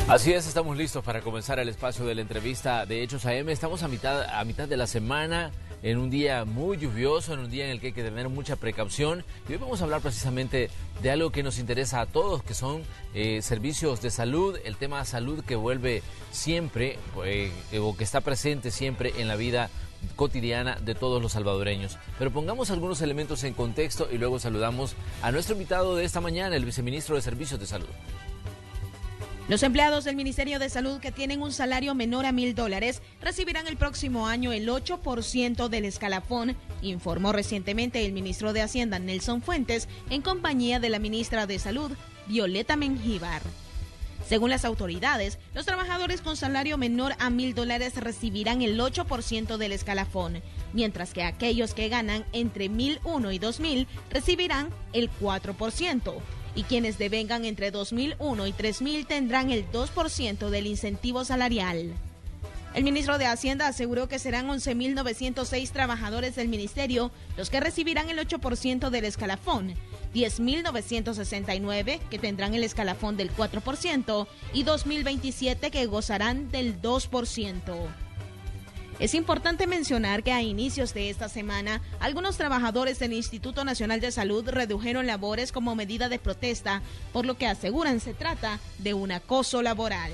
Así es, estamos listos para comenzar el espacio de la entrevista de Hechos AM. Estamos a mitad de la semana, en un día muy lluvioso, en un día en el que hay que tener mucha precaución. Y hoy vamos a hablar precisamente de algo que nos interesa a todos, que son servicios de salud, el tema de salud que vuelve siempre, o que está presente siempre en la vida cotidiana de todos los salvadoreños. Pero pongamos algunos elementos en contexto y luego saludamos a nuestro invitado de esta mañana, el viceministro de Servicios de Salud. Los empleados del Ministerio de Salud que tienen un salario menor a $1,000 recibirán el próximo año el 8% del escalafón, informó recientemente el ministro de Hacienda, Nelson Fuentes, en compañía de la ministra de Salud, Violeta Mengíbar. Según las autoridades, los trabajadores con salario menor a $1,000 recibirán el 8% del escalafón, mientras que aquellos que ganan entre $1,001 y $2,000 recibirán el 4%. Y quienes devengan entre $2,001 y $3,000 tendrán el 2% del incentivo salarial. El ministro de Hacienda aseguró que serán 11.906 trabajadores del ministerio los que recibirán el 8% del escalafón, 10.969 que tendrán el escalafón del 4% y 2.027 que gozarán del 2%. Es importante mencionar que a inicios de esta semana, algunos trabajadores del Instituto Nacional de Salud redujeron labores como medida de protesta, por lo que aseguran se trata de un acoso laboral.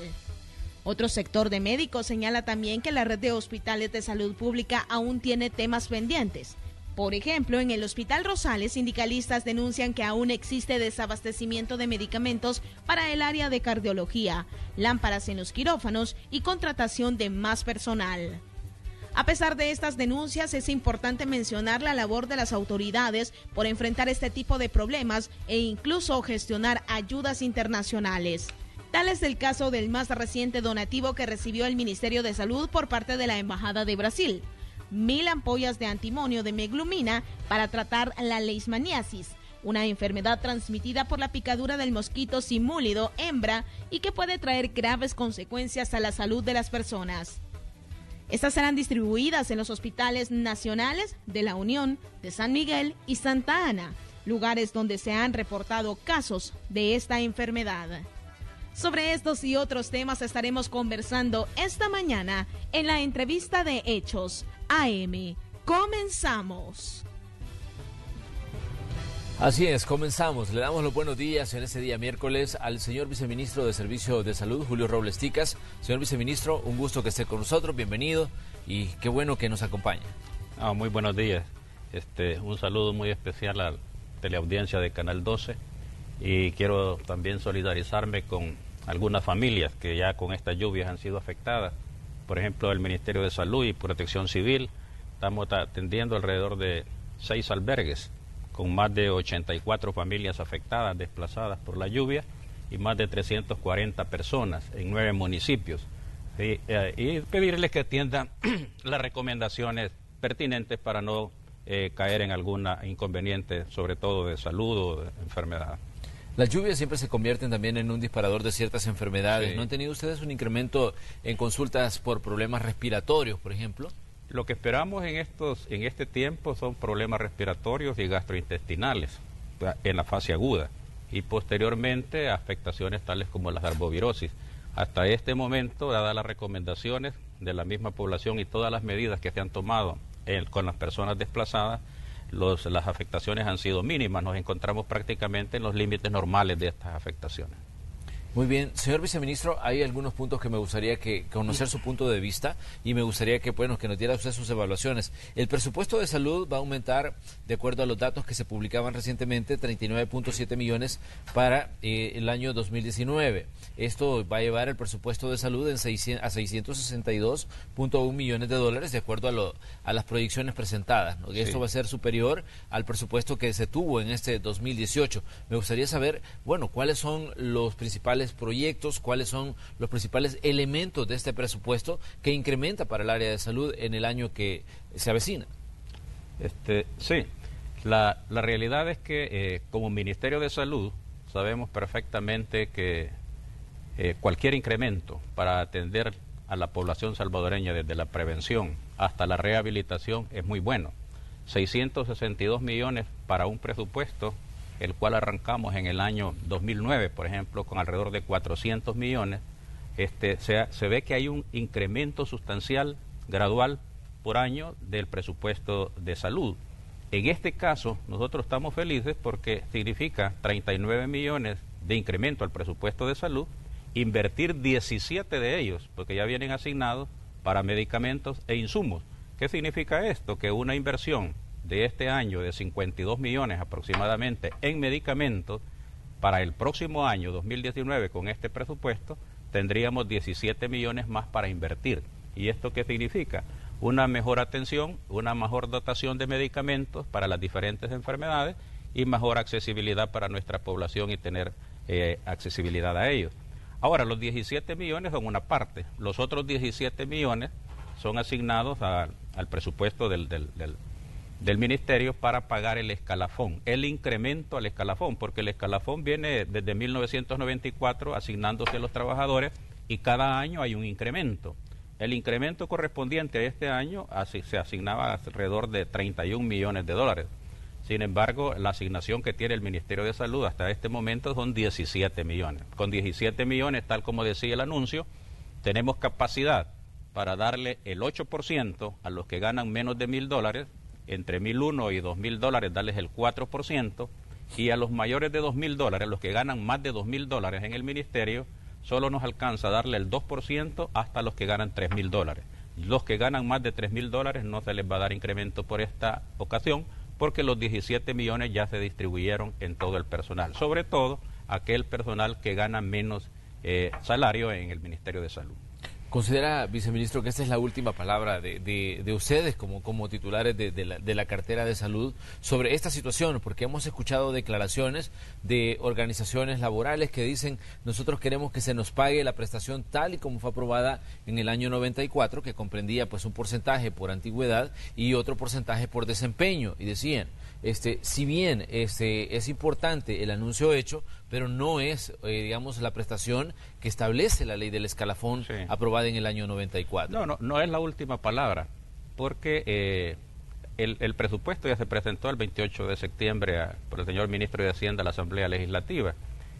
Otro sector de médicos señala también que la red de hospitales de salud pública aún tiene temas pendientes. Por ejemplo, en el Hospital Rosales, sindicalistas denuncian que aún existe desabastecimiento de medicamentos para el área de cardiología, lámparas en los quirófanos y contratación de más personal. A pesar de estas denuncias, es importante mencionar la labor de las autoridades por enfrentar este tipo de problemas e incluso gestionar ayudas internacionales. Tal es el caso del más reciente donativo que recibió el Ministerio de Salud por parte de la Embajada de Brasil: 1,000 ampollas de antimonio de meglumina para tratar la leishmaniasis, una enfermedad transmitida por la picadura del mosquito simúlido hembra y que puede traer graves consecuencias a la salud de las personas. Estas serán distribuidas en los hospitales nacionales de La Unión, de San Miguel y Santa Ana, lugares donde se han reportado casos de esta enfermedad. Sobre estos y otros temas estaremos conversando esta mañana en la entrevista de Hechos AM. ¡Comenzamos! Así es, comenzamos. Le damos los buenos días en este día miércoles al señor viceministro de Servicio de Salud, Julio Robles Ticas. Señor viceministro, un gusto que esté con nosotros, bienvenido y qué bueno que nos acompañe. Muy buenos días. Un saludo muy especial a la teleaudiencia de Canal 12 y quiero también solidarizarme con algunas familias que ya con estas lluvias han sido afectadas. Por ejemplo, el Ministerio de Salud y Protección Civil estamos atendiendo alrededor de 6 albergues con más de 84 familias afectadas, desplazadas por la lluvia, y más de 340 personas en 9 municipios. Y pedirles que atiendan las recomendaciones pertinentes para no caer en alguna inconveniente, sobre todo de salud o de enfermedad. Las lluvias siempre se convierten también en un disparador de ciertas enfermedades. Sí. ¿No han tenido ustedes un incremento en consultas por problemas respiratorios, por ejemplo? Lo que esperamos en este tiempo son problemas respiratorios y gastrointestinales en la fase aguda y posteriormente afectaciones tales como las arbovirosis. Hasta este momento, dadas las recomendaciones de la misma población y todas las medidas que se han tomado con las personas desplazadas, las afectaciones han sido mínimas. Nos encontramos prácticamente en los límites normales de estas afectaciones. Muy bien, señor viceministro, hay algunos puntos que me gustaría conocer su punto de vista y me gustaría que nos diera usted sus evaluaciones. El presupuesto de salud va a aumentar, de acuerdo a los datos que se publicaban recientemente, 39.7 millones para el año 2019. Esto va a llevar el presupuesto de salud a 662.1 millones de dólares, de acuerdo a las proyecciones presentadas, ¿no? Sí. Esto va a ser superior al presupuesto que se tuvo en este 2018. Me gustaría saber, cuáles son los principales proyectos, cuáles son los principales elementos de este presupuesto que incrementa para el área de salud en el año que se avecina. Sí, la realidad es que como Ministerio de Salud sabemos perfectamente que cualquier incremento para atender a la población salvadoreña desde la prevención hasta la rehabilitación es muy bueno. 662 millones para un presupuesto el cual arrancamos en el año 2009, por ejemplo, con alrededor de 400 millones, se ve que hay un incremento sustancial, gradual, por año del presupuesto de salud. En este caso, nosotros estamos felices porque significa 39 millones de incremento al presupuesto de salud, invertir 17 de ellos, porque ya vienen asignados para medicamentos e insumos. ¿Qué significa esto? Que una inversión de este año de 52 millones aproximadamente en medicamentos, para el próximo año 2019 con este presupuesto tendríamos 17 millones más para invertir. ¿Y esto qué significa? Una mejor atención, una mejor dotación de medicamentos para las diferentes enfermedades y mejor accesibilidad para nuestra población y tener accesibilidad a ellos. Ahora, los 17 millones son una parte, los otros 17 millones son asignados al presupuesto del ministerio para pagar el escalafón, el incremento al escalafón, porque el escalafón viene desde 1994 asignándose a los trabajadores y cada año hay un incremento. El incremento correspondiente a este año se asignaba alrededor de 31 millones de dólares. Sin embargo, la asignación que tiene el Ministerio de Salud hasta este momento son 17 millones. Con 17 millones, tal como decía el anuncio, tenemos capacidad para darle el 8% a los que ganan menos de $1,000, entre $1,001 y $2,000 darles el 4%, y a los mayores de $2,000, los que ganan más de $2,000 en el ministerio, solo nos alcanza a darle el 2% hasta los que ganan $3,000. Los que ganan más de $3,000 no se les va a dar incremento por esta ocasión, porque los 17 millones ya se distribuyeron en todo el personal, sobre todo aquel personal que gana menos salario en el Ministerio de Salud. ¿Considera, viceministro, que esta es la última palabra de ustedes como titulares de la cartera de salud sobre esta situación? Porque hemos escuchado declaraciones de organizaciones laborales que dicen: nosotros queremos que se nos pague la prestación tal y como fue aprobada en el año 94, que comprendía pues un porcentaje por antigüedad y otro porcentaje por desempeño. Y decían, si bien es importante el anuncio hecho, pero no es, digamos, la prestación que establece la ley del escalafón aprobada en el año 94. No es la última palabra, porque el presupuesto ya se presentó el 28 de septiembre por el señor ministro de Hacienda a la Asamblea Legislativa.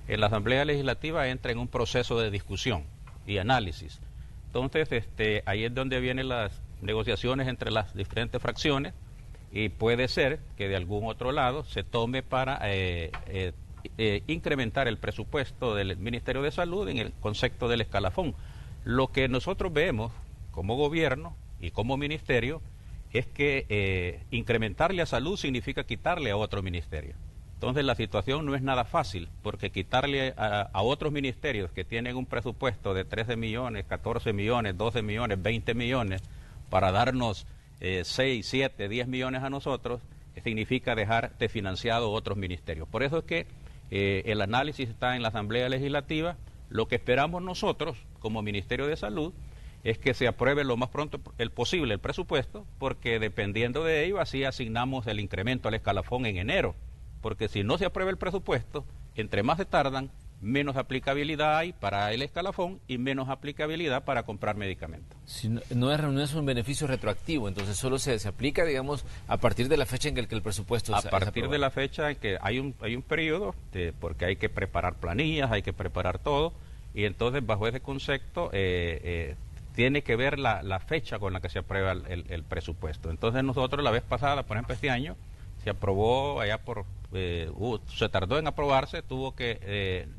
En la Asamblea Legislativa entra en un proceso de discusión y análisis. Entonces, ahí es donde vienen las negociaciones entre las diferentes fracciones, y puede ser que de algún otro lado se tome para incrementar el presupuesto del Ministerio de Salud en el concepto del escalafón. Lo que nosotros vemos como gobierno y como ministerio es que incrementarle a salud significa quitarle a otro ministerio. Entonces la situación no es nada fácil, porque quitarle a otros ministerios que tienen un presupuesto de 13 millones, 14 millones, 12 millones, 20 millones, para darnos 6, 7, 10 millones a nosotros, significa dejar desfinanciado otros ministerios. Por eso es que el análisis está en la Asamblea Legislativa. Lo que esperamos nosotros como Ministerio de Salud es que se apruebe lo más pronto posible el presupuesto, porque dependiendo de ello así asignamos el incremento al escalafón en enero, porque si no se aprueba el presupuesto, entre más se tardan, menos aplicabilidad hay para el escalafón y menos aplicabilidad para comprar medicamentos. Si no es un beneficio retroactivo, entonces solo se aplica, digamos, a partir de la fecha en que el presupuesto a partir de la fecha en que hay un periodo, porque hay que preparar planillas, hay que preparar todo, y entonces bajo ese concepto tiene que ver la fecha con la que se aprueba el presupuesto. Entonces nosotros la vez pasada, por ejemplo este año, se aprobó allá se tardó en aprobarse,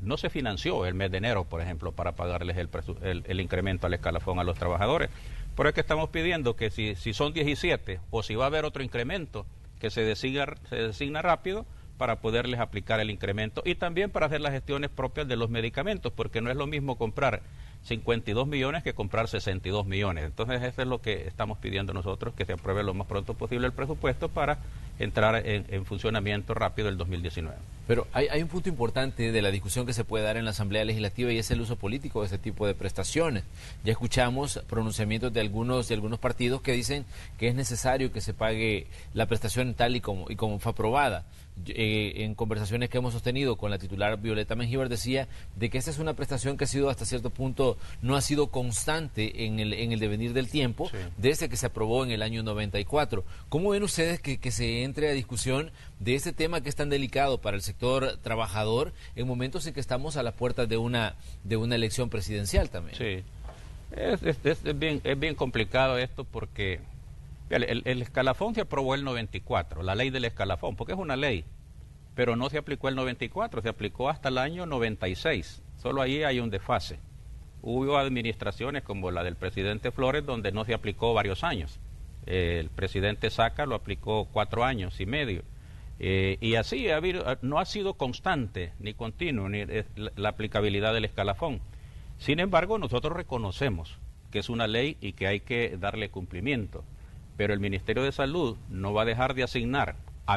no se financió el mes de enero, por ejemplo, para pagarles el incremento al escalafón a los trabajadores. Por eso es que estamos pidiendo que si son 17 o si va a haber otro incremento, que se designa rápido para poderles aplicar el incremento y también para hacer las gestiones propias de los medicamentos, porque no es lo mismo comprar 52 millones que comprar 62 millones. Entonces eso es lo que estamos pidiendo nosotros, que se apruebe lo más pronto posible el presupuesto para entrar en funcionamiento rápido el 2019. Pero hay un punto importante de la discusión que se puede dar en la Asamblea Legislativa, y es el uso político de ese tipo de prestaciones. Ya escuchamos pronunciamientos de algunos partidos que dicen que es necesario que se pague la prestación tal y como fue aprobada. En conversaciones que hemos sostenido con la titular Violeta Mengíbar decía de que esta es una prestación que ha sido hasta cierto punto, no ha sido constante en el devenir del tiempo, desde que se aprobó en el año 94. ¿Cómo ven ustedes que se se entre a discusión de este tema que es tan delicado para el sector trabajador en momentos en que estamos a la puerta de una elección presidencial también. Sí, es bien complicado esto porque el escalafón se aprobó el 94, la ley del escalafón, porque es una ley, pero no se aplicó el 94, se aplicó hasta el año 96, solo ahí hay un desfase. Hubo administraciones como la del presidente Flores donde no se aplicó varios años. El presidente Saca lo aplicó 4 años y medio. Y así no ha sido constante ni continuo ni la aplicabilidad del escalafón. Sin embargo, nosotros reconocemos que es una ley y que hay que darle cumplimiento. Pero el Ministerio de Salud no va a dejar de asignar a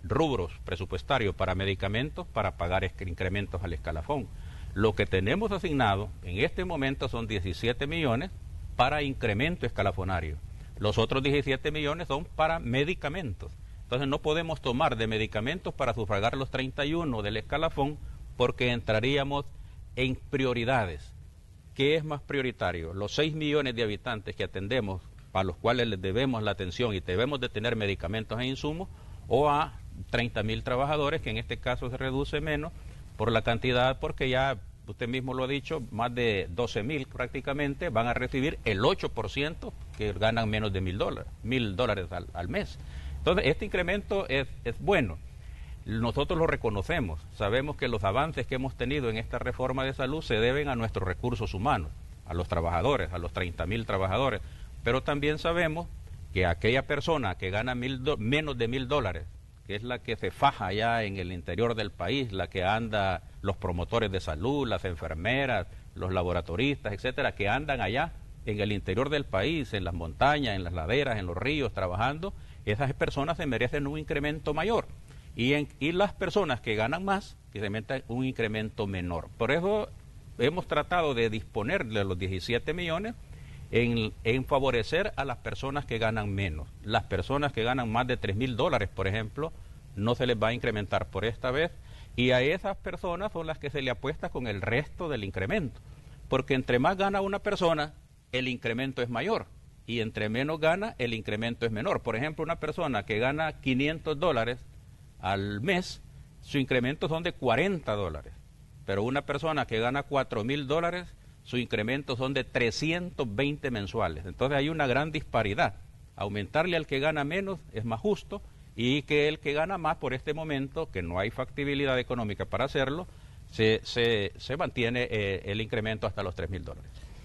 rubros presupuestarios para medicamentos para pagar incrementos al escalafón. Lo que tenemos asignado en este momento son 17 millones para incremento escalafonario. Los otros 17 millones son para medicamentos. Entonces no podemos tomar de medicamentos para sufragar los 31 del escalafón porque entraríamos en prioridades. ¿Qué es más prioritario? Los 6 millones de habitantes que atendemos, a los cuales les debemos la atención y debemos de tener medicamentos e insumos, o a 30.000 trabajadores, que en este caso se reduce menos por la cantidad, porque ya usted mismo lo ha dicho, más de 12.000 prácticamente van a recibir el 8% que ganan menos de $1.000 al mes. Entonces, este incremento es bueno. Nosotros lo reconocemos, sabemos que los avances que hemos tenido en esta reforma de salud se deben a nuestros recursos humanos, a los trabajadores, a los 30.000 trabajadores, pero también sabemos que aquella persona que gana menos de $1.000, que es la que se faja allá en el interior del país, la que anda, los promotores de salud, las enfermeras, los laboratoristas, etcétera, que andan allá en el interior del país, en las montañas, en las laderas, en los ríos, trabajando, esas personas se merecen un incremento mayor. Y las personas que ganan más, que se merecen un incremento menor. Por eso hemos tratado de disponer de los 17 millones en favorecer a las personas que ganan menos. Las personas que ganan más de $3.000, por ejemplo, no se les va a incrementar por esta vez, y a esas personas son las que se le apuesta con el resto del incremento, porque entre más gana una persona, el incremento es mayor, y entre menos gana, el incremento es menor. Por ejemplo, una persona que gana $500 al mes, su incremento son de $40, pero una persona que gana $4.000, su incremento son de 320 mensuales. Entonces hay una gran disparidad. Aumentarle al que gana menos es más justo, y que el que gana más por este momento, que no hay factibilidad económica para hacerlo, se mantiene el incremento hasta los $3.000.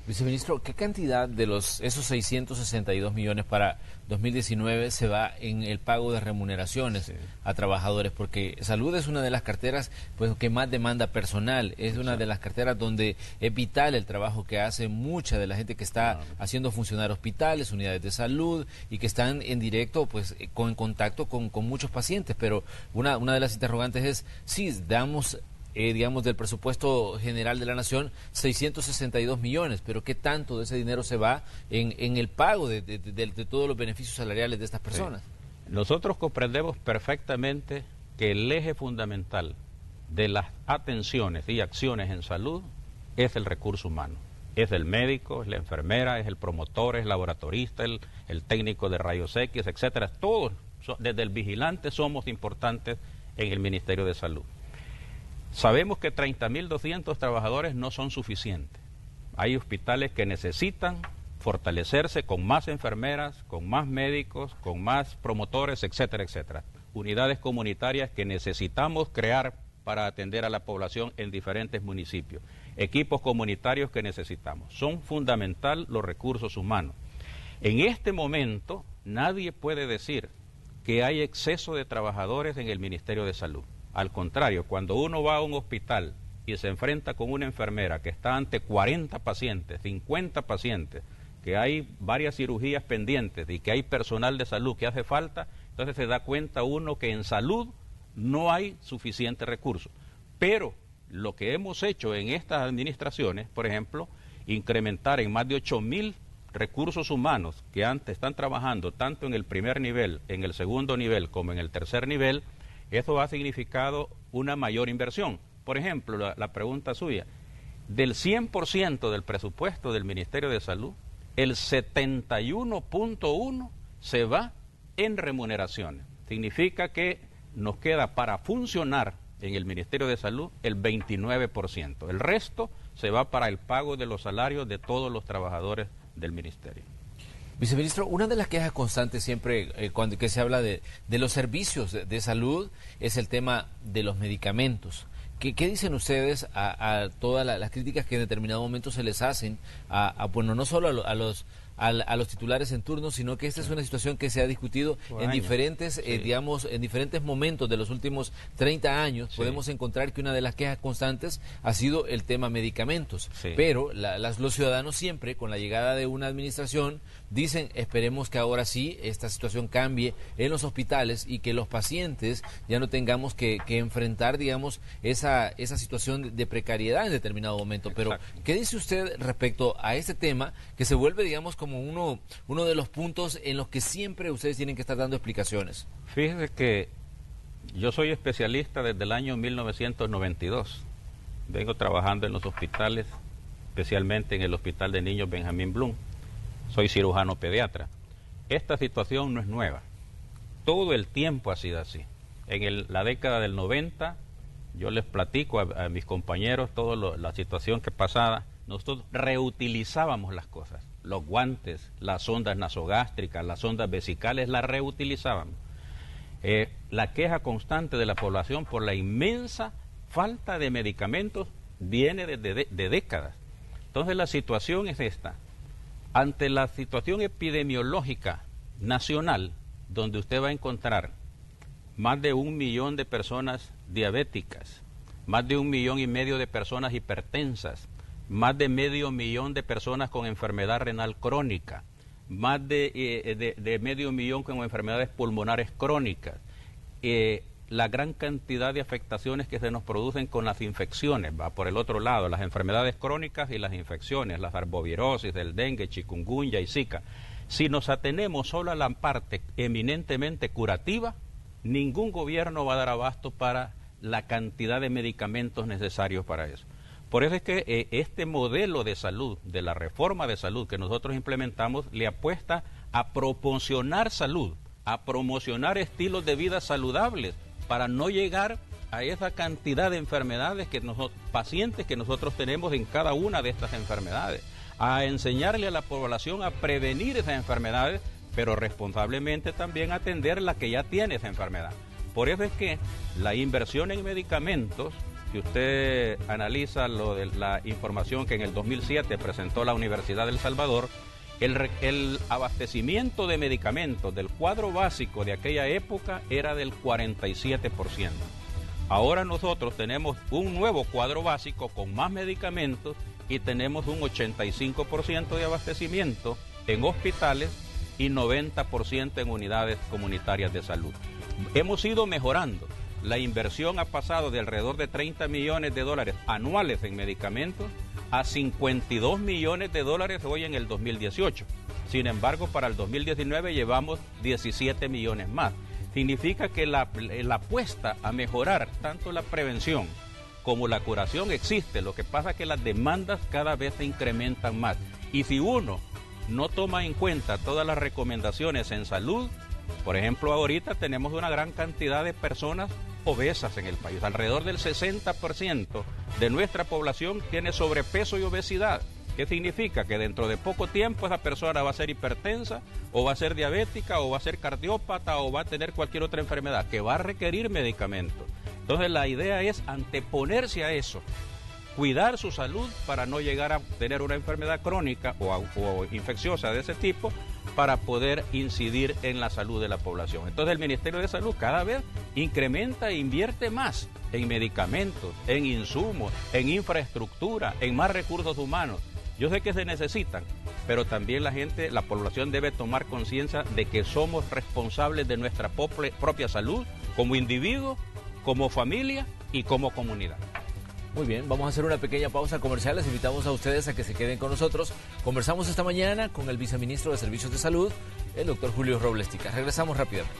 Viceministro, ¿qué cantidad de esos 662 millones para 2019 se va en el pago de remuneraciones a trabajadores? Porque salud es una de las carteras pues que más demanda personal, es una de las carteras donde es vital el trabajo que hace mucha de la gente que está haciendo funcionar hospitales, unidades de salud y que están en directo pues en contacto con muchos pacientes. Pero una de las interrogantes es, sí, damos digamos, del presupuesto general de la Nación, 662 millones, pero ¿qué tanto de ese dinero se va en el pago de todos los beneficios salariales de estas personas? Sí. Nosotros comprendemos perfectamente que el eje fundamental de las atenciones y acciones en salud es el recurso humano. Es el médico, es la enfermera, es el promotor, es el laboratorista, el técnico de rayos X, etcétera. Todos, desde el vigilante, somos importantes en el Ministerio de Salud. Sabemos que 30.200 trabajadores no son suficientes. Hay hospitales que necesitan fortalecerse con más enfermeras, con más médicos, con más promotores, etcétera, etcétera. Unidades comunitarias que necesitamos crear para atender a la población en diferentes municipios. Equipos comunitarios que necesitamos. Son fundamental los recursos humanos. En este momento, nadie puede decir que hay exceso de trabajadores en el Ministerio de Salud. Al contrario, cuando uno va a un hospital y se enfrenta con una enfermera que está ante 40 pacientes, 50 pacientes, que hay varias cirugías pendientes y que hay personal de salud que hace falta, entonces se da cuenta uno que en salud no hay suficiente recursos. Pero lo que hemos hecho en estas administraciones, por ejemplo, incrementar en más de 8.000 recursos humanos que antes están trabajando tanto en el primer nivel, en el segundo nivel como en el tercer nivel, eso ha significado una mayor inversión. Por ejemplo, la pregunta suya, del 100% del presupuesto del Ministerio de Salud, el 71.1 se va en remuneraciones. significa que nos queda para funcionar en el Ministerio de Salud el 29%. El resto se va para el pago de los salarios de todos los trabajadores del ministerio. Viceministro, una de las quejas constantes siempre cuando que se habla de los servicios de salud es el tema de los medicamentos. ¿Qué dicen ustedes a todas las críticas que en determinado momento se les hacen bueno, no solo a los titulares en turno, sino que esta es una situación que se ha discutido en diferentes, digamos, en diferentes momentos de los últimos 30 años? Sí. Podemos encontrar que una de las quejas constantes ha sido el tema medicamentos, pero los ciudadanos siempre, con la llegada de una administración, dicen, esperemos que ahora sí esta situación cambie en los hospitales y que los pacientes ya no tengamos que enfrentar, digamos, esa situación de precariedad en determinado momento. Pero, ¿qué dice usted respecto a este tema que se vuelve, digamos, como uno de los puntos en los que siempre ustedes tienen que estar dando explicaciones? Fíjese que yo soy especialista desde el año 1992. Vengo trabajando en los hospitales, especialmente en el Hospital de Niños Benjamín Blum. Soy cirujano pediatra. Esta situación no es nueva. Todo el tiempo ha sido así. En la década del 90, yo les platico a mis compañeros toda la situación que pasaba. Nosotros reutilizábamos las cosas. Los guantes, las sondas nasogástricas, las sondas vesicales, las reutilizábamos. La queja constante de la población por la inmensa falta de medicamentos viene de décadas. Entonces la situación es esta. Ante la situación epidemiológica nacional, donde usted va a encontrar más de 1 millón de personas diabéticas, más de 1,5 millones de personas hipertensas, más de 500,000 de personas con enfermedad renal crónica, más de 500,000 con enfermedades pulmonares crónicas, la gran cantidad de afectaciones que se nos producen con las infecciones, va por el otro lado, las enfermedades crónicas y las infecciones, las arbovirosis, el dengue, chikungunya y zika. Si nos atenemos solo a la parte eminentemente curativa, ningún gobierno va a dar abasto para la cantidad de medicamentos necesarios para eso. Por eso es que este modelo de salud, de la reforma de salud que nosotros implementamos, le apuesta a proporcionar salud, a promocionar estilos de vida saludables, para no llegar a esa cantidad de enfermedades pacientes que nosotros tenemos en cada una de estas enfermedades, a enseñarle a la población a prevenir esas enfermedades, pero responsablemente también atender la que ya tiene esa enfermedad. Por eso es que la inversión en medicamentos, si usted analiza la información que en el 2007 presentó la Universidad del Salvador, el abastecimiento de medicamentos del cuadro básico de aquella época era del 47%. Ahora nosotros tenemos un nuevo cuadro básico con más medicamentos y tenemos un 85% de abastecimiento en hospitales y 90% en unidades comunitarias de salud. Hemos ido mejorando. La inversión ha pasado de alrededor de $30 millones anuales en medicamentos a $52 millones hoy en el 2018. Sin embargo, para el 2019 llevamos 17 millones más. Significa que la apuesta a mejorar tanto la prevención como la curación existe. Lo que pasa es que las demandas cada vez se incrementan más. Y si uno no toma en cuenta todas las recomendaciones en salud, por ejemplo, ahorita tenemos una gran cantidad de personas obesas en el país. Alrededor del 60% de nuestra población tiene sobrepeso y obesidad. ¿Qué significa? Que dentro de poco tiempo esa persona va a ser hipertensa, o va a ser diabética, o va a ser cardiópata, o va a tener cualquier otra enfermedad que va a requerir medicamentos. Entonces la idea es anteponerse a eso, cuidar su salud para no llegar a tener una enfermedad crónica o infecciosa de ese tipo, para poder incidir en la salud de la población. Entonces el Ministerio de Salud cada vez incrementa e invierte más en medicamentos, en insumos, en infraestructura, en más recursos humanos. Yo sé que se necesitan, pero también la población debe tomar conciencia de que somos responsables de nuestra propia salud como individuo, como familia y como comunidad. Muy bien, vamos a hacer una pequeña pausa comercial. Les invitamos a ustedes a que se queden con nosotros. Conversamos esta mañana con el viceministro de Servicios de Salud, el doctor Julio Robles Tica. Regresamos rápidamente.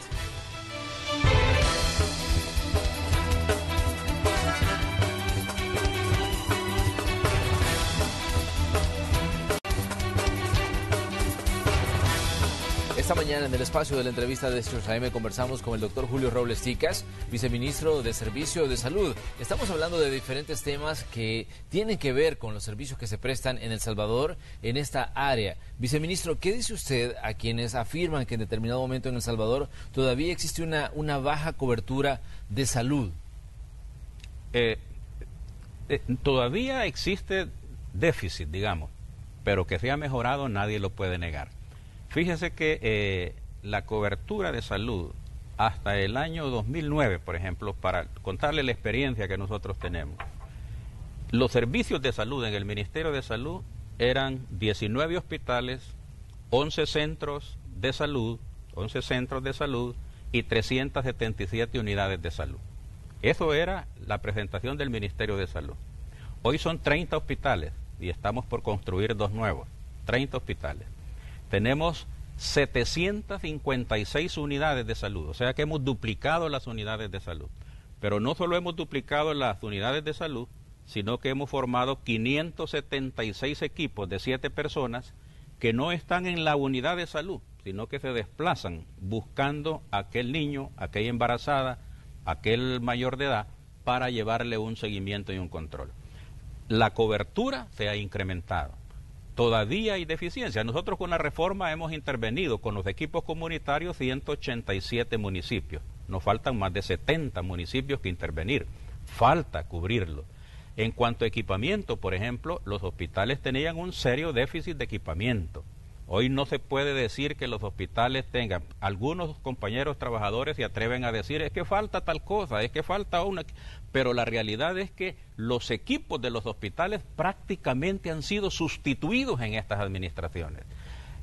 Esta mañana en el espacio de la entrevista de Hechos AM conversamos con el doctor Julio Robles Ticas, viceministro de Servicio de Salud. Estamos hablando de diferentes temas que tienen que ver con los servicios que se prestan en El Salvador en esta área. Viceministro, ¿qué dice usted a quienes afirman que en determinado momento en El Salvador todavía existe una baja cobertura de salud? Todavía existe déficit, digamos, pero que se ha mejorado nadie lo puede negar. Fíjese que la cobertura de salud hasta el año 2009, por ejemplo, para contarle la experiencia que nosotros tenemos, los servicios de salud en el Ministerio de Salud eran 19 hospitales, 11 centros de salud y 377 unidades de salud. Eso era la presentación del Ministerio de Salud. Hoy son 30 hospitales y estamos por construir 2 nuevos, 30 hospitales. Tenemos 756 unidades de salud, o sea que hemos duplicado las unidades de salud. Pero no solo hemos duplicado las unidades de salud, sino que hemos formado 576 equipos de 7 personas que no están en la unidad de salud, sino que se desplazan buscando a aquel niño, a aquella embarazada, a aquel mayor de edad, para llevarle un seguimiento y un control. La cobertura se ha incrementado. Todavía hay deficiencia. Nosotros con la reforma hemos intervenido con los equipos comunitarios 187 municipios. Nos faltan más de 70 municipios que intervenir. Falta cubrirlo. En cuanto a equipamiento, por ejemplo, los hospitales tenían un serio déficit de equipamiento. Hoy no se puede decir que los hospitales tengan. Algunos compañeros trabajadores se atreven a decir, es que falta tal cosa, es que falta una. Pero la realidad es que los equipos de los hospitales prácticamente han sido sustituidos en estas administraciones.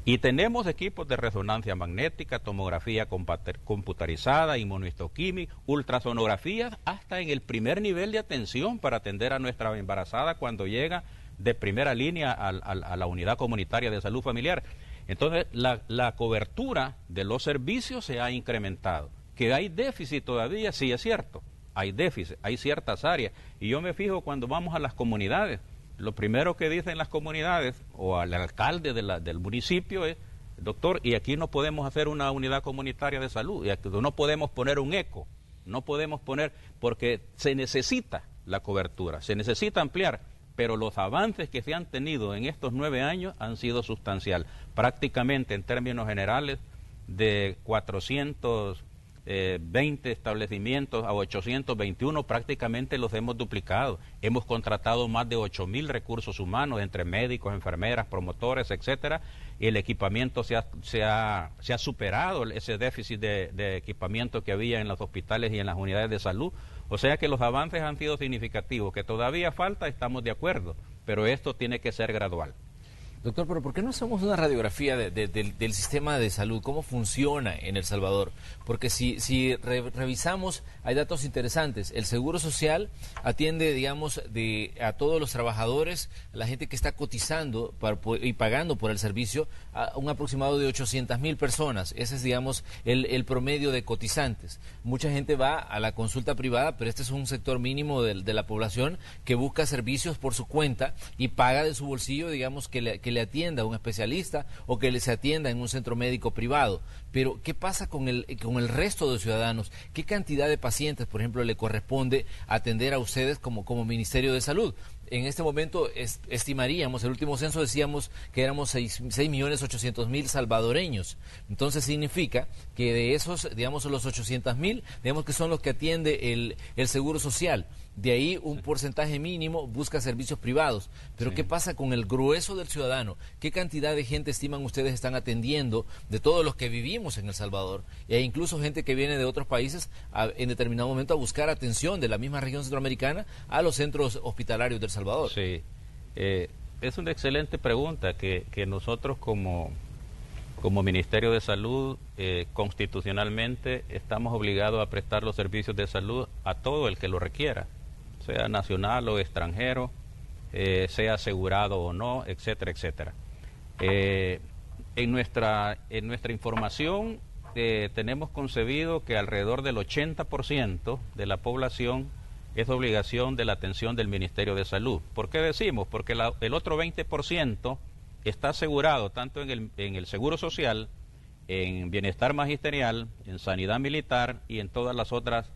Y tenemos equipos de resonancia magnética, tomografía computarizada, inmunohistoquímica, ultrasonografías, hasta en el primer nivel de atención para atender a nuestra embarazada cuando llega de primera línea a la unidad comunitaria de salud familiar. Entonces, la cobertura de los servicios se ha incrementado. Que hay déficit todavía, sí es cierto, hay déficit, hay ciertas áreas. Y yo me fijo cuando vamos a las comunidades, lo primero que dicen las comunidades o al alcalde del municipio es, doctor, y aquí no podemos hacer una unidad comunitaria de salud, y aquí no podemos poner un eco, no podemos poner, porque se necesita la cobertura, se necesita ampliar. Pero los avances que se han tenido en estos 9 años han sido sustancial. Prácticamente, en términos generales, de 420 establecimientos a 821, prácticamente los hemos duplicado. Hemos contratado más de 8.000 recursos humanos, entre médicos, enfermeras, promotores, etcétera. Y el equipamiento se ha superado ese déficit de equipamiento que había en los hospitales y en las unidades de salud. O sea que los avances han sido significativos. Que todavía falta, estamos de acuerdo, pero esto tiene que ser gradual. Doctor, pero ¿por qué no hacemos una radiografía del sistema de salud? ¿Cómo funciona en El Salvador? Porque si revisamos, hay datos interesantes. El Seguro Social atiende, digamos, a todos los trabajadores, a la gente que está cotizando y pagando por el servicio, a un aproximado de 800.000 personas. Ese es, digamos, el promedio de cotizantes. Mucha gente va a la consulta privada, pero este es un sector mínimo de la población que busca servicios por su cuenta y paga de su bolsillo, digamos, que le atienda a un especialista o que se atienda en un centro médico privado. Pero, ¿qué pasa con el resto de ciudadanos? ¿Qué cantidad de pacientes, por ejemplo, le corresponde atender a ustedes como Ministerio de Salud? En este momento estimaríamos, el último censo decíamos que éramos 6.800.000 salvadoreños. Entonces significa que de esos, digamos, los 800.000, digamos que son los que atiende el Seguro Social. De ahí un porcentaje mínimo busca servicios privados. Pero sí, ¿qué pasa con el grueso del ciudadano? ¿Qué cantidad de gente estiman ustedes están atendiendo de todos los que vivimos en El Salvador? E incluso gente que viene de otros países en determinado momento a buscar atención de la misma región centroamericana a los centros hospitalarios del Salvador. Sí, es una excelente pregunta que nosotros como Ministerio de Salud, constitucionalmente estamos obligados a prestar los servicios de salud a todo el que lo requiera, sea nacional o extranjero, sea asegurado o no, etcétera, etcétera. En nuestra información tenemos concebido que alrededor del 80% de la población es obligación de la atención del Ministerio de Salud. ¿Por qué decimos? Porque el otro 20% está asegurado tanto en el Seguro Social, en bienestar magisterial, en sanidad militar y en todas las otras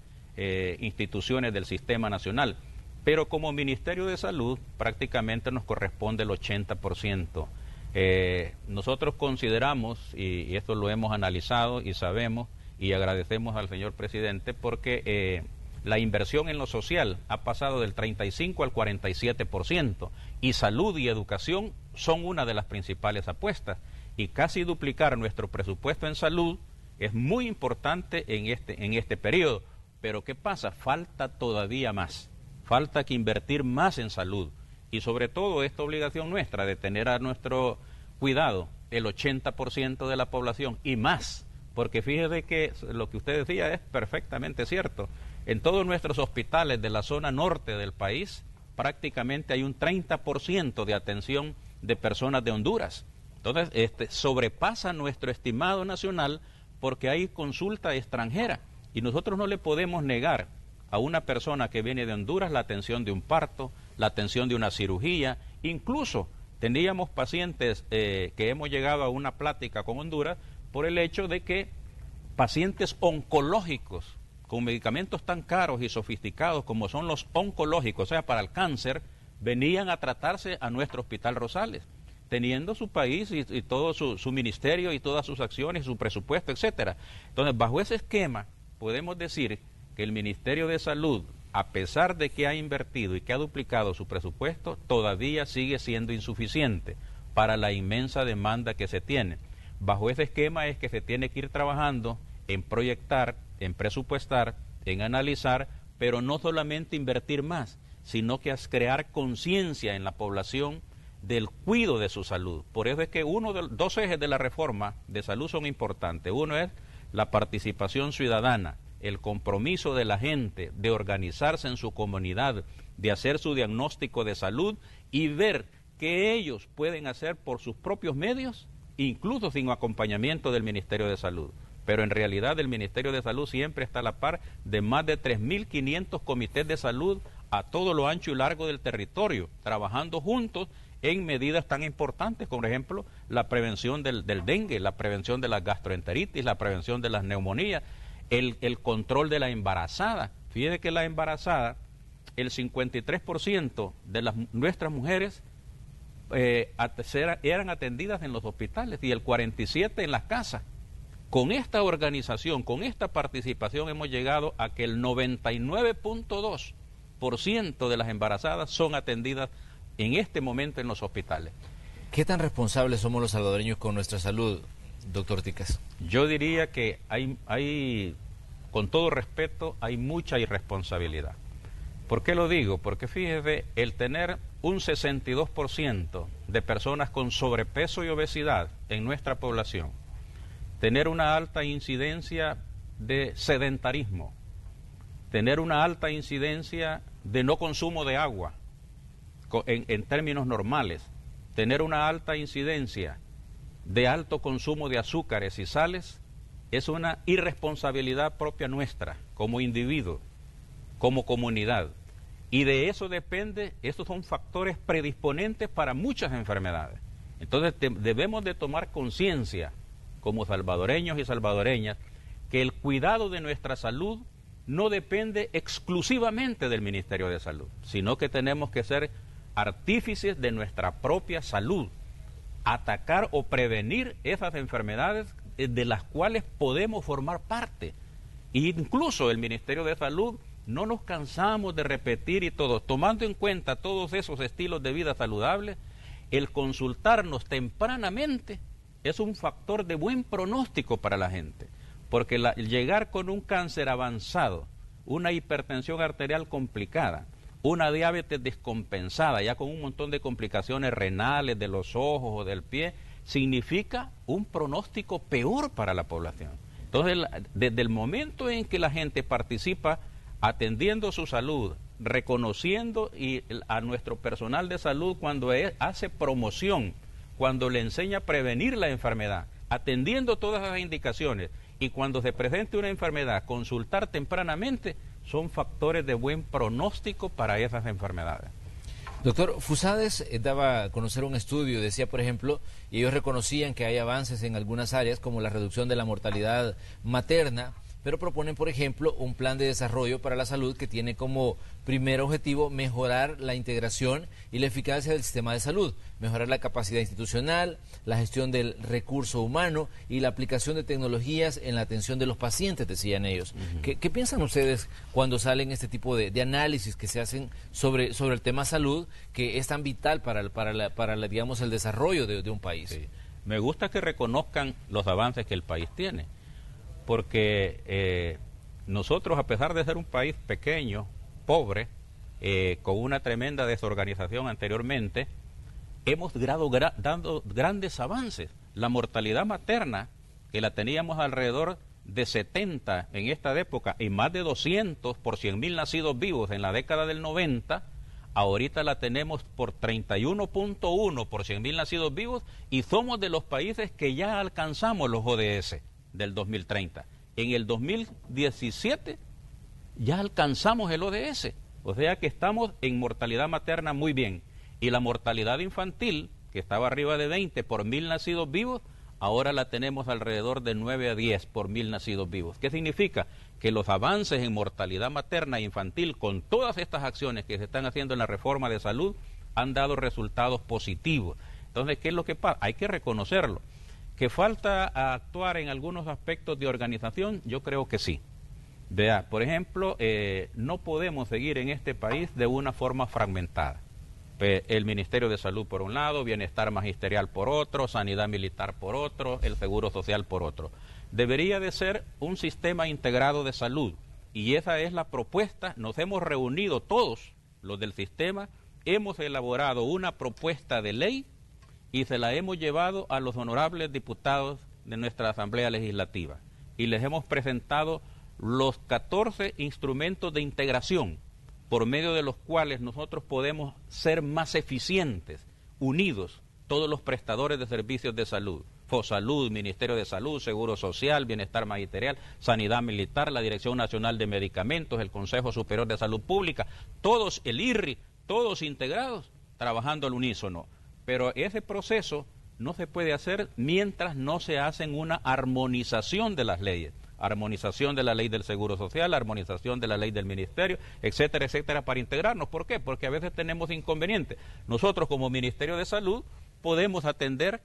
instituciones del sistema nacional. Pero como Ministerio de Salud prácticamente nos corresponde el 80%. Nosotros consideramos, y esto lo hemos analizado y sabemos, y agradecemos al señor presidente, porque la inversión en lo social ha pasado del 35 al 47%, y salud y educación son una de las principales apuestas, y casi duplicar nuestro presupuesto en salud es muy importante en este periodo. Pero ¿qué pasa? Falta todavía más, falta que invertir más en salud, y sobre todo esta obligación nuestra de tener a nuestro cuidado el 80% de la población y más, porque fíjese que lo que usted decía es perfectamente cierto. En todos nuestros hospitales de la zona norte del país prácticamente hay un 30% de atención de personas de Honduras. Entonces, sobrepasa nuestro estimado nacional porque hay consulta extranjera, y nosotros no le podemos negar a una persona que viene de Honduras la atención de un parto, la atención de una cirugía. Incluso teníamos pacientes que hemos llegado a una plática con Honduras por el hecho de que pacientes oncológicos con medicamentos tan caros y sofisticados como son los oncológicos, o sea, para el cáncer, venían a tratarse a nuestro Hospital Rosales, teniendo su país y todo su ministerio y todas sus acciones, su presupuesto, etcétera. Entonces, bajo ese esquema, podemos decir que el Ministerio de Salud, a pesar de que ha invertido y que ha duplicado su presupuesto, todavía sigue siendo insuficiente para la inmensa demanda que se tiene. Bajo ese esquema es que se tiene que ir trabajando en proyectar, en presupuestar, en analizar, pero no solamente invertir más, sino que crear conciencia en la población del cuidado de su salud. Por eso es que dos ejes de la reforma de salud son importantes. Uno es la participación ciudadana, el compromiso de la gente de organizarse en su comunidad, de hacer su diagnóstico de salud y ver qué ellos pueden hacer por sus propios medios, incluso sin acompañamiento del Ministerio de Salud. Pero en realidad el Ministerio de Salud siempre está a la par de más de 3.500 comités de salud a todo lo ancho y largo del territorio, trabajando juntos en medidas tan importantes, como por ejemplo la prevención del dengue, la prevención de la gastroenteritis, la prevención de las neumonías, el control de la embarazada. Fíjate que la embarazada, el 53% de nuestras mujeres eran atendidas en los hospitales y el 47% en las casas. Con esta organización, con esta participación, hemos llegado a que el 99.2% de las embarazadas son atendidas en este momento en los hospitales. ¿Qué tan responsables somos los salvadoreños con nuestra salud, doctor Ticas? Yo diría que hay, con todo respeto, hay mucha irresponsabilidad. ¿Por qué lo digo? Porque fíjese, el tener un 62% de personas con sobrepeso y obesidad en nuestra población, tener una alta incidencia de sedentarismo, tener una alta incidencia de no consumo de agua en términos normales, tener una alta incidencia de alto consumo de azúcares y sales, es una irresponsabilidad propia nuestra como individuo, como comunidad. Y de eso depende, estos son factores predisponentes para muchas enfermedades. Entonces debemos de tomar conciencia como salvadoreños y salvadoreñas, que el cuidado de nuestra salud no depende exclusivamente del Ministerio de Salud, sino que tenemos que ser artífices de nuestra propia salud, atacar o prevenir esas enfermedades de las cuales podemos formar parte. E incluso el Ministerio de Salud no nos cansamos de repetir y todo, tomando en cuenta todos esos estilos de vida saludables, el consultarnos tempranamente es un factor de buen pronóstico para la gente, porque llegar con un cáncer avanzado, una hipertensión arterial complicada, una diabetes descompensada, ya con un montón de complicaciones renales de los ojos o del pie, significa un pronóstico peor para la población. Entonces, desde el momento en que la gente participa atendiendo su salud, reconociendo a nuestro personal de salud cuando hace promoción, cuando le enseña a prevenir la enfermedad, atendiendo todas esas indicaciones, y cuando se presente una enfermedad, consultar tempranamente, son factores de buen pronóstico para esas enfermedades. Doctor, Fusades daba a conocer un estudio, decía por ejemplo, y ellos reconocían que hay avances en algunas áreas como la reducción de la mortalidad materna, pero proponen, por ejemplo, un plan de desarrollo para la salud que tiene como primer objetivo mejorar la integración y la eficacia del sistema de salud, mejorar la capacidad institucional, la gestión del recurso humano y la aplicación de tecnologías en la atención de los pacientes, decían ellos. ¿Qué piensan ustedes cuando salen este tipo de análisis que se hacen sobre el tema salud, que es tan vital para digamos, el desarrollo de un país? Sí. Me gusta que reconozcan los avances que el país tiene, porque nosotros, a pesar de ser un país pequeño, pobre, con una tremenda desorganización anteriormente, hemos dando grandes avances. La mortalidad materna, que la teníamos alrededor de 70 en esta época y más de 200 por 100.000 nacidos vivos en la década del 90, ahorita la tenemos por 31.1 por 100.000 nacidos vivos y somos de los países que ya alcanzamos los ODS del 2030. En el 2017 ya alcanzamos el ODS, o sea que estamos en mortalidad materna muy bien. Y la mortalidad infantil, que estaba arriba de 20 por 1.000 nacidos vivos, ahora la tenemos alrededor de 9 a 10 por 1.000 nacidos vivos. ¿Qué significa? Que los avances en mortalidad materna e infantil, con todas estas acciones que se están haciendo en la reforma de salud, han dado resultados positivos. Entonces, ¿qué es lo que pasa? Hay que reconocerlo. ¿Que falta actuar en algunos aspectos de organización? Yo creo que sí. Vea, por ejemplo, no podemos seguir en este país de una forma fragmentada. El Ministerio de Salud por un lado, Bienestar Magisterial por otro, Sanidad Militar por otro, el Seguro Social por otro. Debería de ser un sistema integrado de salud y esa es la propuesta. Nos hemos reunido todos los del sistema, hemos elaborado una propuesta de ley y se la hemos llevado a los honorables diputados de nuestra Asamblea Legislativa y les hemos presentado los 14 instrumentos de integración por medio de los cuales nosotros podemos ser más eficientes, unidos, todos los prestadores de servicios de salud, FOSalud, Ministerio de Salud, Seguro Social, Bienestar Magisterial, Sanidad Militar, la Dirección Nacional de Medicamentos, el Consejo Superior de Salud Pública, todos, el IRRI, todos integrados, trabajando al unísono. Pero ese proceso no se puede hacer mientras no se hace una armonización de las leyes. Armonización de la ley del Seguro Social, armonización de la ley del Ministerio, etcétera, etcétera, para integrarnos. ¿Por qué? Porque a veces tenemos inconvenientes. Nosotros como Ministerio de Salud podemos atender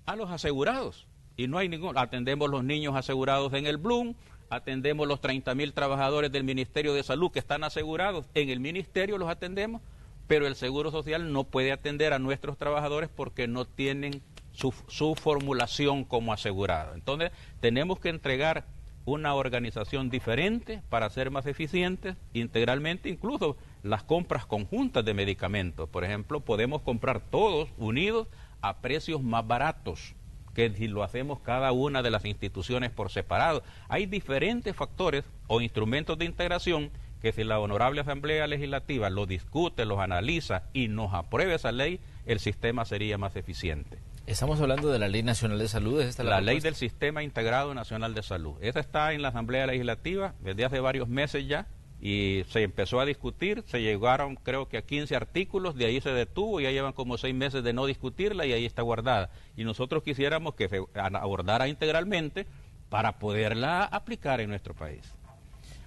a los asegurados y no hay ningún... Atendemos los niños asegurados en el Blum, atendemos los 30.000 trabajadores del Ministerio de Salud que están asegurados, en el Ministerio los atendemos, pero el Seguro Social no puede atender a nuestros trabajadores porque no tienen su formulación como asegurado. Entonces tenemos que entregar una organización diferente para ser más eficientes integralmente, incluso las compras conjuntas de medicamentos. Por ejemplo, podemos comprar todos unidos a precios más baratos que si lo hacemos cada una de las instituciones por separado. Hay diferentes factores o instrumentos de integración que si la Honorable Asamblea Legislativa los discute, los analiza y nos apruebe esa ley, el sistema sería más eficiente. Estamos hablando de la Ley Nacional de Salud. ¿Es esta la ley del Sistema Integrado Nacional de Salud. Esa está en la Asamblea Legislativa desde hace varios meses ya y se empezó a discutir, se llegaron creo que a 15 artículos, de ahí se detuvo, ya llevan como 6 meses de no discutirla y ahí está guardada. Y nosotros quisiéramos que se abordara integralmente para poderla aplicar en nuestro país.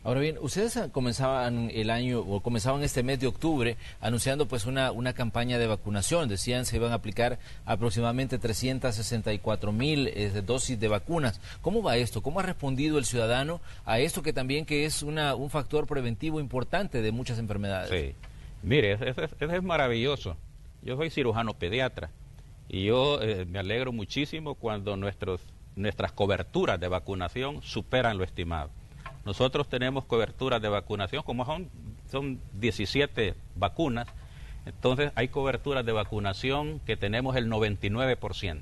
Ahora bien, ustedes comenzaban el año o comenzaban este mes de octubre anunciando pues una campaña de vacunación. Decían se iban a aplicar aproximadamente 364.000 dosis de vacunas. ¿Cómo va esto? ¿Cómo ha respondido el ciudadano a esto que también que es un factor preventivo importante de muchas enfermedades? Sí, mire, eso es maravilloso. Yo soy cirujano pediatra y yo me alegro muchísimo cuando nuestras coberturas de vacunación superan lo estimado. Nosotros tenemos coberturas de vacunación, como son 17 vacunas, entonces hay coberturas de vacunación que tenemos el 99%,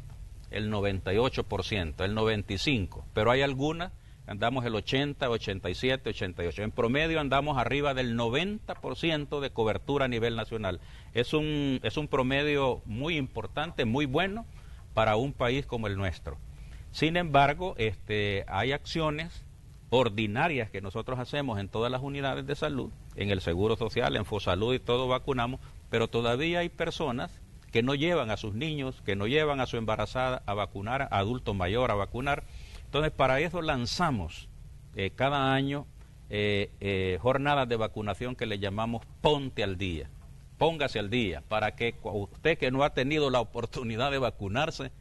el 98%, el 95%, pero hay algunas, andamos el 80, 87, 88%. En promedio andamos arriba del 90% de cobertura a nivel nacional. Es un promedio muy importante, muy bueno para un país como el nuestro. Sin embargo, hay acciones ordinarias que nosotros hacemos en todas las unidades de salud, en el Seguro Social, en FOSalud y todo vacunamos, pero todavía hay personas que no llevan a sus niños, que no llevan a su embarazada a vacunar, a adulto mayor a vacunar. Entonces, para eso lanzamos cada año jornadas de vacunación que le llamamos Ponte al Día. Póngase al día, para que usted que no ha tenido la oportunidad de vacunarse,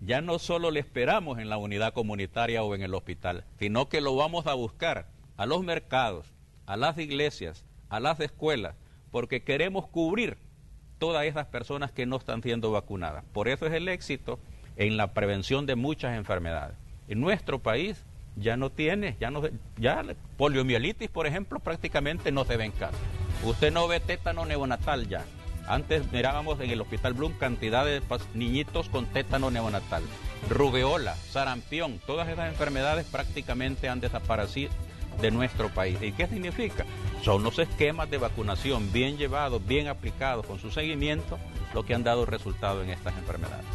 ya no solo le esperamos en la unidad comunitaria o en el hospital, sino que lo vamos a buscar a los mercados, a las iglesias, a las escuelas, porque queremos cubrir todas esas personas que no están siendo vacunadas. Por eso es el éxito en la prevención de muchas enfermedades. En nuestro país ya poliomielitis, por ejemplo, prácticamente no se ve en casa. Usted no ve tétano neonatal ya. Antes mirábamos en el Hospital Blum cantidad de niñitos con tétano neonatal. Rubeola, sarampión, todas esas enfermedades prácticamente han desaparecido de nuestro país. ¿Y qué significa? Son los esquemas de vacunación bien llevados, bien aplicados, con su seguimiento, lo que han dado resultado en estas enfermedades.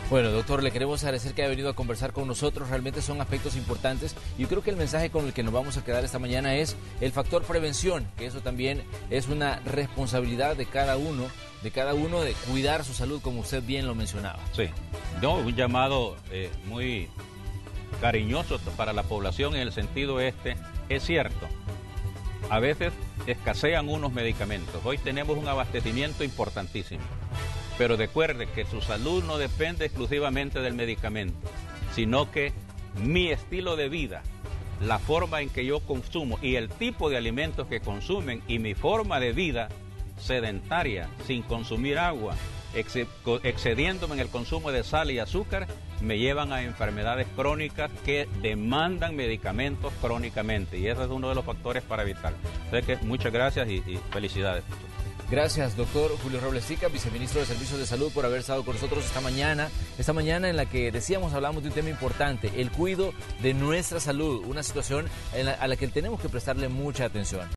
Bueno, doctor, le queremos agradecer que haya venido a conversar con nosotros. Realmente son aspectos importantes. Yo creo que el mensaje con el que nos vamos a quedar esta mañana es el factor prevención, que eso también es una responsabilidad de cada uno de cuidar su salud, como usted bien lo mencionaba. Sí, un llamado muy cariñoso para la población en el sentido es cierto, a veces escasean unos medicamentos. Hoy tenemos un abastecimiento importantísimo. Pero recuerde que su salud no depende exclusivamente del medicamento, sino que mi estilo de vida, la forma en que yo consumo y el tipo de alimentos que consumen y mi forma de vida sedentaria, sin consumir agua, excediéndome en el consumo de sal y azúcar, me llevan a enfermedades crónicas que demandan medicamentos crónicamente. Y ese es uno de los factores para evitar. Así que muchas gracias y felicidades. Gracias, doctor Julio Robles Tica, viceministro de Servicios de Salud, por haber estado con nosotros esta mañana en la que hablamos de un tema importante, el cuidado de nuestra salud, una situación a la que tenemos que prestarle mucha atención.